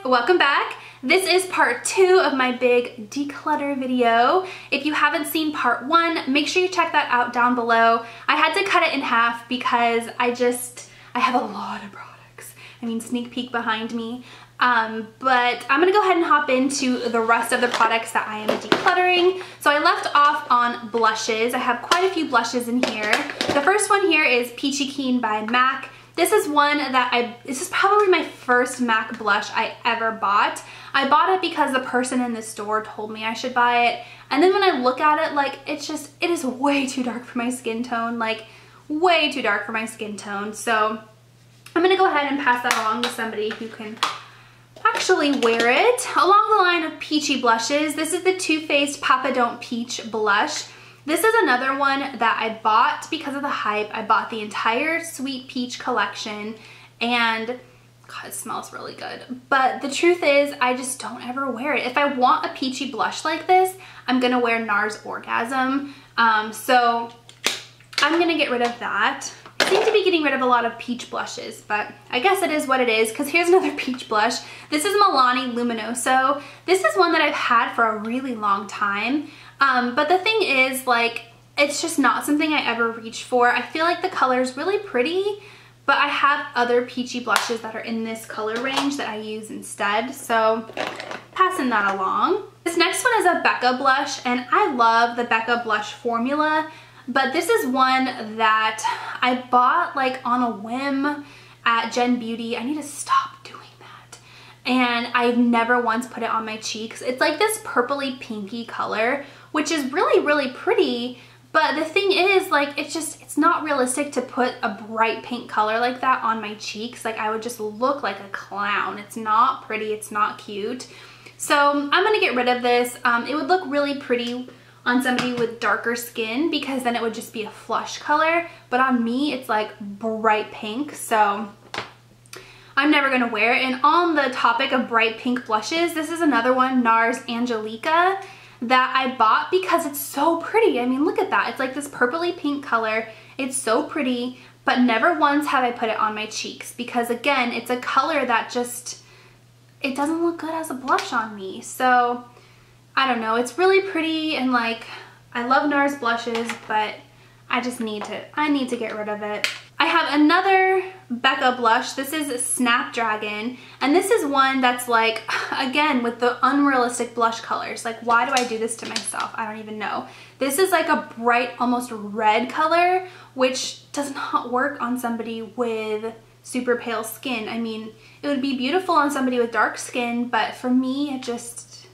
welcome back. This is part 2 of my big declutter video. If you haven't seen part 1, make sure you check that out down below. I had to cut it in half because I have a lot of products. I mean, sneak peek behind me. But I'm gonna go ahead and hop into the rest of the products that I am decluttering. So I left off on blushes. I have quite a few blushes in here. The first one here is Peachy Keen by MAC. This is one that this is probably my first MAC blush I ever bought. I bought it because the person in the store told me I should buy it. And then when I look at it, like, it is way too dark for my skin tone, like way too dark for my skin tone. So I'm gonna go ahead and pass that along to somebody who can actually wear it. Along the line of peachy blushes, this is the Too Faced Papa Don't Peach blush. This is another one that I bought because of the hype. I bought the entire Sweet Peach collection and God, it smells really good. But the truth is, I just don't ever wear it. If I want a peachy blush like this, I'm gonna wear Nars Orgasm. So I'm gonna get rid of that. I seem to be getting rid of a lot of peach blushes, but I guess it is what it is, because here's another peach blush. This is Milani Luminoso. This is one that I've had for a really long time. But the thing is, like, it's just not something I ever reach for. I feel like the color is really pretty, but I have other peachy blushes that are in this color range that I use instead. So passing that along. This next one is a Becca Blush, and I love the Becca Blush formula, but this is one that I bought like on a whim at Gen Beauty. I need to stop doing that. And I've never once put it on my cheeks. It's like this purpley pinky color, which is really, really pretty. But the thing is, like, it's not realistic to put a bright pink color like that on my cheeks. Like, I would just look like a clown. It's not pretty, it's not cute. So I'm gonna get rid of this. It would look really pretty on somebody with darker skin because then it would just be a flush color. But on me, it's like bright pink, so I'm never gonna wear it. And on the topic of bright pink blushes, this is another one, Nars Angeleka, that I bought because it's so pretty. I mean, look at that. It's like this purpley pink color. It's so pretty, but never once have I put it on my cheeks because, again, it's a color that just, it doesn't look good as a blush on me. So I don't know. It's really pretty, and like, I love NARS blushes, but I need to get rid of it. I have another Becca blush. This is Snapdragon, and this is one that's like, again, with the unrealistic blush colors. Like, why do I do this to myself? I don't even know. This is like a bright, almost red color, which does not work on somebody with super pale skin. I mean, it would be beautiful on somebody with dark skin, but for me, it just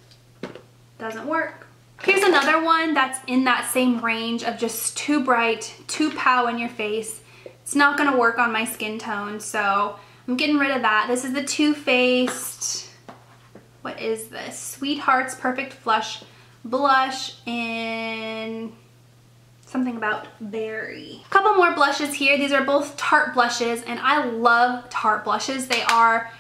doesn't work. Here's another one that's in that same range of just too bright, too pow in your face. It's not gonna work on my skin tone, so I'm getting rid of that. This is the Too Faced, what is this? Sweetheart's Perfect Flush Blush in something about berry. A couple more blushes here. These are both Tarte blushes, and I love Tarte blushes. They are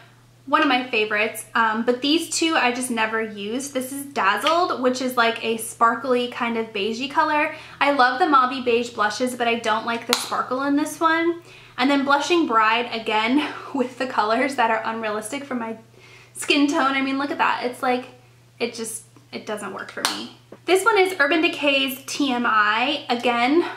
one of my favorites, but these two I just never used. This is Dazzled, which is like a sparkly kind of beigey color. I love the Mauve beige blushes, but I don't like the sparkle in this one. And then Blushing Bride, again, with the colors that are unrealistic for my skin tone. I mean, look at that. It's like, it doesn't work for me. This one is Urban Decay's TMI, again,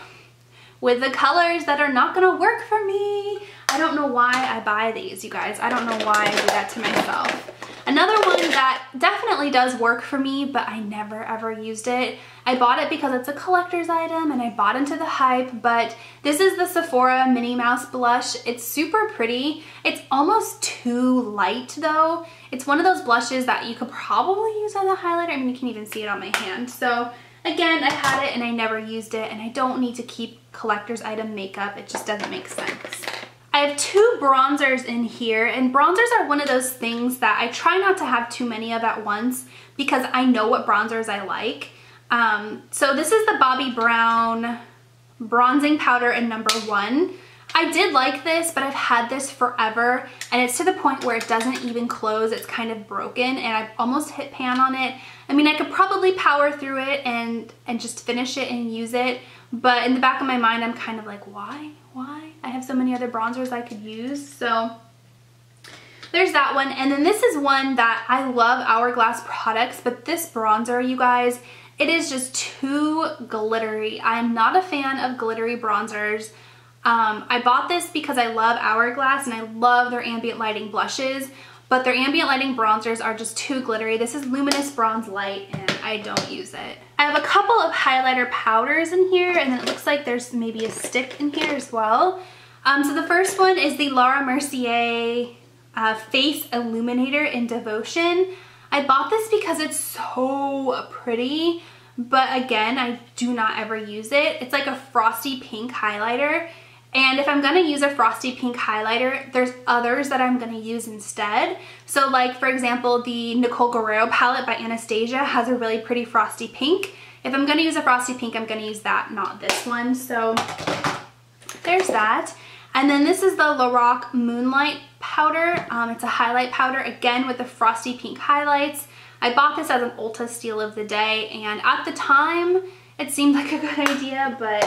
with the colors that are not gonna work for me. I don't know why I buy these, you guys. I don't know why I do that to myself. Another one that definitely does work for me, but I never ever used it. I bought it because it's a collector's item and I bought into the hype, but this is the Sephora Minnie Mouse blush. It's super pretty. It's almost too light though. It's one of those blushes that you could probably use as a highlighter. I mean, you can even see it on my hand. So again, I had it and I never used it, and I don't need to keep collector's item makeup. It just doesn't make sense. I have 2 bronzers in here, and bronzers are one of those things that I try not to have too many of at once because I know what bronzers I like. So this is the Bobbi Brown Bronzing Powder in number 1. I did like this, but I've had this forever, and it's to the point where it doesn't even close. It's kind of broken, and I've almost hit pan on it. I mean, I could probably power through it and just finish it and use it, but in the back of my mind, I'm kind of like, why? I have so many other bronzers I could use. So there's that one. And then this is one that I love Hourglass products, but this bronzer, you guys, it is just too glittery. I'm not a fan of glittery bronzers. I bought this because I love Hourglass and I love their ambient lighting blushes, but their ambient lighting bronzers are just too glittery. This is Luminous Bronze Light and I don't use it. I have a couple of highlighter powders in here, and then it looks like there's maybe a stick in here as well. So the first one is the Laura Mercier Face Illuminator in Devotion. I bought this because it's so pretty, but again, I do not ever use it. It's like a frosty pink highlighter. And if I'm gonna use a frosty pink highlighter, there's others that I'm gonna use instead. So like, for example, the Nicole Guerrero palette by Anastasia has a really pretty frosty pink. If I'm gonna use a frosty pink, I'm gonna use that, not this one. So there's that. And then this is the Lorac Moonlight powder. It's a highlight powder, again, with the frosty pink highlights. I bought this as an Ulta steal of the day, and at the time, it seemed like a good idea, but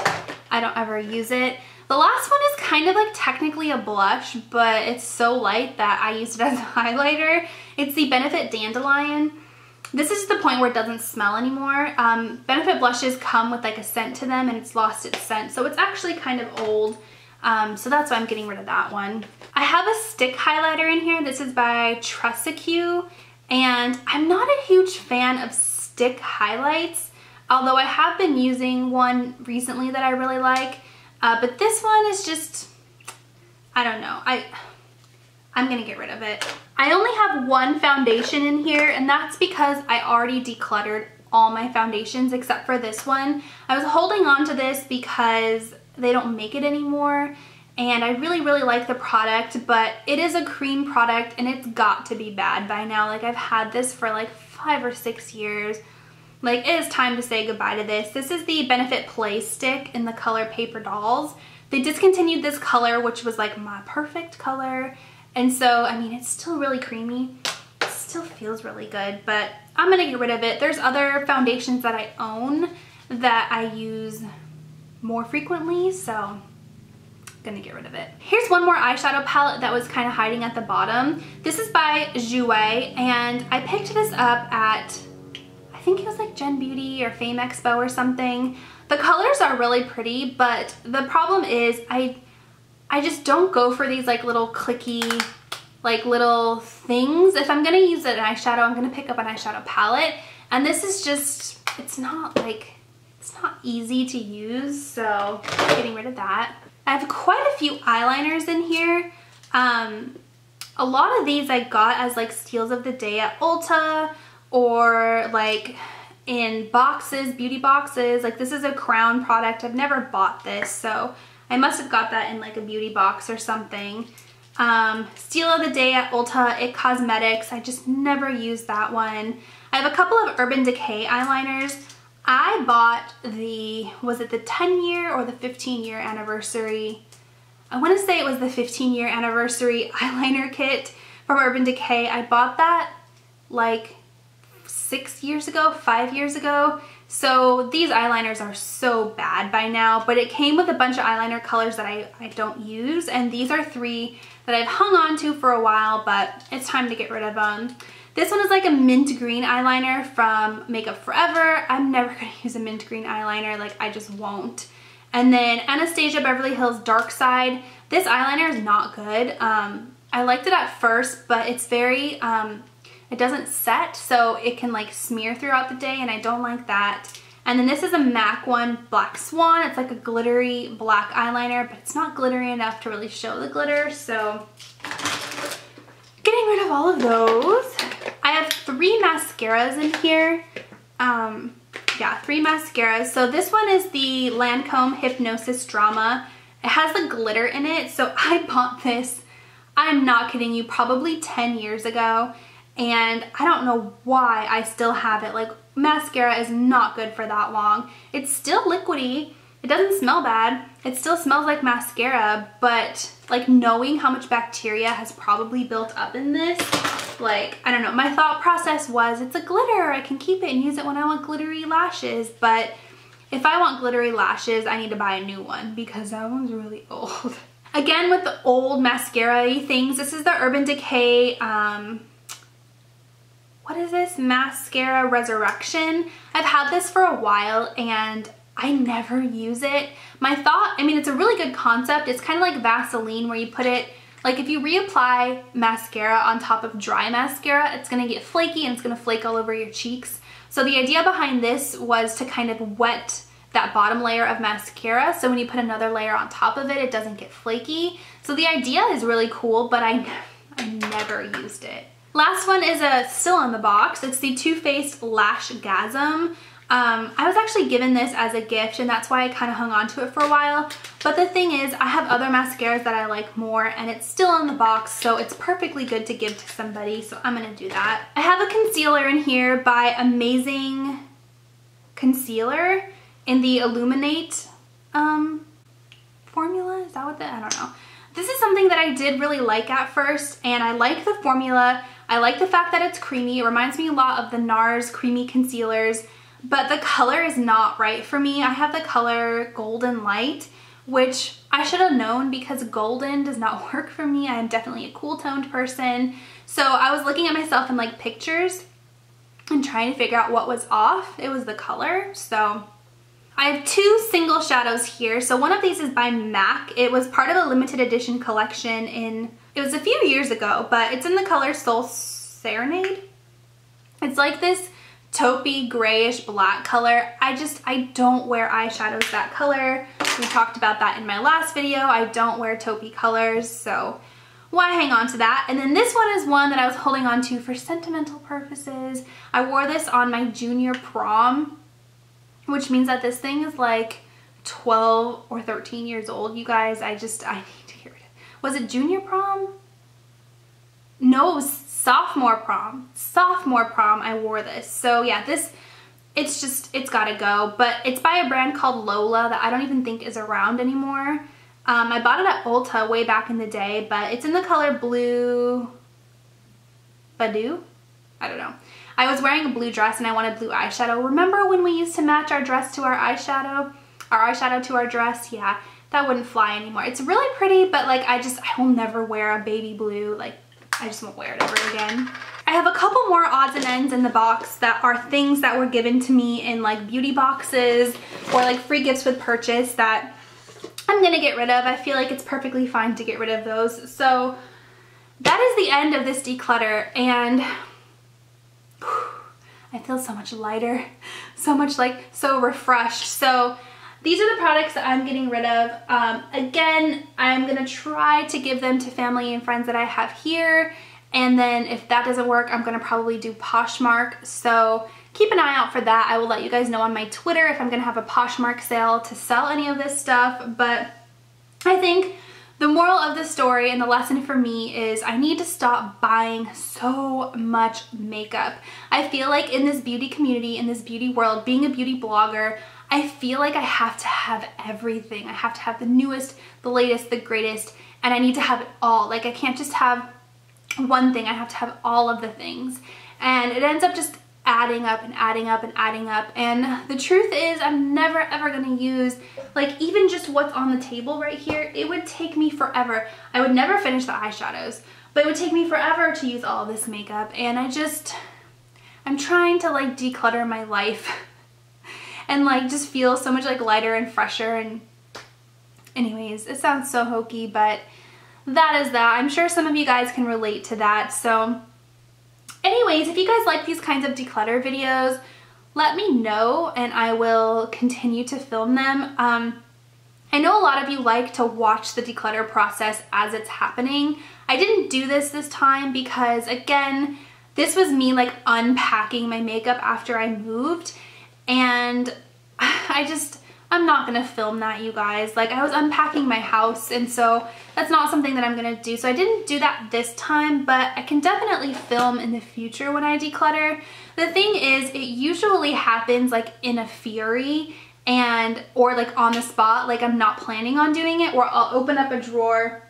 I don't ever use it. The last one is kind of like technically a blush, but it's so light that I used it as a highlighter. It's the Benefit Dandelion. This is the point where it doesn't smell anymore. Benefit blushes come with like a scent to them, and it's lost its scent, so it's actually kind of old. So that's why I'm getting rid of that one. I have a stick highlighter in here. This is by Tressique, and I'm not a huge fan of stick highlights, although I have been using one recently that I really like. But this one is just, I don't know. I'm gonna get rid of it. I only have one foundation in here, and that's because I already decluttered all my foundations except for this one. I was holding on to this because they don't make it anymore, and I really like the product, but it is a cream product and it's got to be bad by now. Like, I've had this for like 5 or 6 years. Like, it is time to say goodbye to this. This is the Benefit Play Stick in the color Paper Dolls. They discontinued this color, which was like my perfect color, and so, I mean, it's still really creamy. It still feels really good, but I'm gonna get rid of it. There's other foundations that I own that I use more frequently, so I'm gonna get rid of it. Here's one more eyeshadow palette that was kind of hiding at the bottom. This is by Jouer, and I picked this up at, I think it was like Gen Beauty or Fame Expo or something. The colors are really pretty, but the problem is I just don't go for these like little clicky, like little things. If I'm gonna use an eyeshadow, I'm gonna pick up an eyeshadow palette, and this is just, it's not easy to use, so I'm getting rid of that. I have quite a few eyeliners in here. A lot of these I got as like steals of the day at Ulta, or like in boxes, beauty boxes. Like, this is a Crown product. I've never bought this, so I must have got that in like a beauty box or something. Steal of the day at Ulta, It Cosmetics. I just never used that one. I have a couple of Urban Decay eyeliners. I bought the, was it the 10-year or the 15-year anniversary? I want to say it was the 15-year anniversary eyeliner kit from Urban Decay. I bought that like 6 years ago, 5 years ago. So these eyeliners are so bad by now, but it came with a bunch of eyeliner colors that I don't use, and these are 3 that I've hung on to for a while, but it's time to get rid of them. This one is like a mint green eyeliner from Makeup Forever. I'm never gonna use a mint green eyeliner, like, I just won't. And then Anastasia Beverly Hills Dark Side. This eyeliner is not good. I liked it at first, but it's very, it doesn't set, so it can like smear throughout the day, and I don't like that. And then this is a MAC one, Black Swan. It's like a glittery black eyeliner, but it's not glittery enough to really show the glitter, so getting rid of all of those. I have 3 mascaras in here. Yeah, 3 mascaras. So this one is the Lancome Hypnosis Drama. It has the glitter in it, so I bought this, I'm not kidding you, probably 10 years ago, and I don't know why I still have it. Like, mascara is not good for that long. It's still liquidy. It doesn't smell bad. It still smells like mascara, but like, knowing how much bacteria has probably built up in this, like, I don't know, my thought process was, it's a glitter, I can keep it and use it when I want glittery lashes, but if I want glittery lashes, I need to buy a new one because that one's really old. Again, with the old mascara things, this is the Urban Decay, what is this? Mascara Resurrection. I've had this for a while and I never use it. My thought, I mean, it's a really good concept. It's kind of like Vaseline where you put it, like if you reapply mascara on top of dry mascara, it's gonna get flaky and it's gonna flake all over your cheeks. So the idea behind this was to kind of wet that bottom layer of mascara, so when you put another layer on top of it, it doesn't get flaky. So the idea is really cool, but I never used it. Last one is still in the box. It's the Too Faced Lash Gasm. I was actually given this as a gift and that's why I kind of hung on to it for a while. But the thing is, I have other mascaras that I like more and it's still in the box, so it's perfectly good to give to somebody, so I'm gonna do that. I have a concealer in here by Amazing Concealer in the Illuminate formula. Is that what I don't know. This is something that I did really like at first, and I like the formula. I like the fact that it's creamy. It reminds me a lot of the Nars creamy concealers, but the color is not right for me. I have the color Golden Light, which I should have known because golden does not work for me. I am definitely a cool toned person. So I was looking at myself in like pictures and trying to figure out what was off. It was the color. So I have two single shadows here. So one of these is by MAC. It was part of a limited edition collection it was a few years ago, but it's in the color Soul Serenade. It's like this taupey grayish black color. I don't wear eyeshadows that color. We talked about that in my last video. I don't wear taupey colors, so why hang on to that? And then this one is one that I was holding on to for sentimental purposes. I wore this on my junior prom, which means that this thing is like 12 or 13 years old, you guys. I need to get rid of it. Was it junior prom? No, it was sophomore prom. Sophomore prom, I wore this. So yeah, it's gotta go. But it's by a brand called Lola that I don't even think is around anymore. I bought it at Ulta way back in the day, but it's in the color Blue Badu? I don't know. I was wearing a blue dress and I wanted blue eyeshadow. Remember when we used to match our dress to our eyeshadow? Our eyeshadow to our dress? Yeah, that wouldn't fly anymore. It's really pretty, but like I will never wear a baby blue. Like I just won't wear it ever again. I have a couple more odds and ends in the box that are things that were given to me in like beauty boxes or like free gifts with purchase that I'm gonna get rid of. I feel like it's perfectly fine to get rid of those. So that is the end of this declutter, and I feel so much lighter, so refreshed. So these are the products that I'm getting rid of. Again, I'm gonna try to give them to family and friends that I have here. And then if that doesn't work, I'm gonna probably do Poshmark. So keep an eye out for that. I will let you guys know on my Twitter if I'm gonna have a Poshmark sale to sell any of this stuff. But I think the moral of the story and the lesson for me is I need to stop buying so much makeup. I feel like in this beauty community, in this beauty world, being a beauty blogger, I feel like I have to have everything. I have to have the newest, the latest, the greatest, and I need to have it all. Like I can't just have one thing, I have to have all of the things. And it ends up just adding up and adding up and adding up. And the truth is I'm never ever gonna use like even just what's on the table right here. It would take me forever. I would never finish the eyeshadows, but it would take me forever to use all of this makeup. And I'm trying to like declutter my life and like just feel so much like lighter and fresher. And anyways, it sounds so hokey, but that is that. I'm sure some of you guys can relate to that. So anyways, if you guys like these kinds of declutter videos, let me know and I will continue to film them. I know a lot of you like to watch the declutter process as it's happening. I didn't do this time because again, this was me like unpacking my makeup after I moved, and I'm not gonna film that, you guys. Like I was unpacking my house, and so that's not something that I'm gonna do. So I didn't do that this time, but I can definitely film in the future when I declutter. The thing is, it usually happens like in a fury or like on the spot. Like I'm not planning on doing it, or I'll open up a drawer,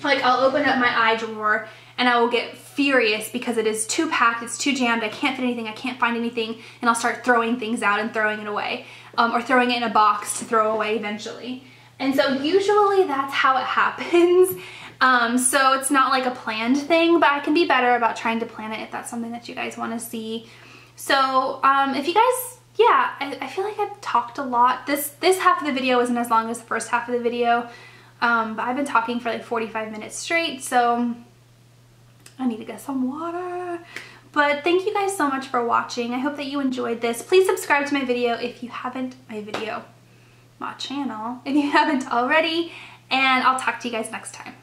like I'll open up my eye drawer and I will get furious because it is too packed, it's too jammed, I can't fit anything, I can't find anything, and I'll start throwing things out and throwing it away. Or throwing it in a box to throw away eventually. And so usually that's how it happens. So it's not like a planned thing, but I can be better about trying to plan it if that's something that you guys want to see. So if you guys, yeah, I feel like I've talked a lot. This half of the video isn't as long as the first half of the video, but I've been talking for like 45 minutes straight, so I need to get some water. But thank you guys so much for watching. I hope that you enjoyed this. Please subscribe to my video if you haven't, my channel, if you haven't already, and I'll talk to you guys next time.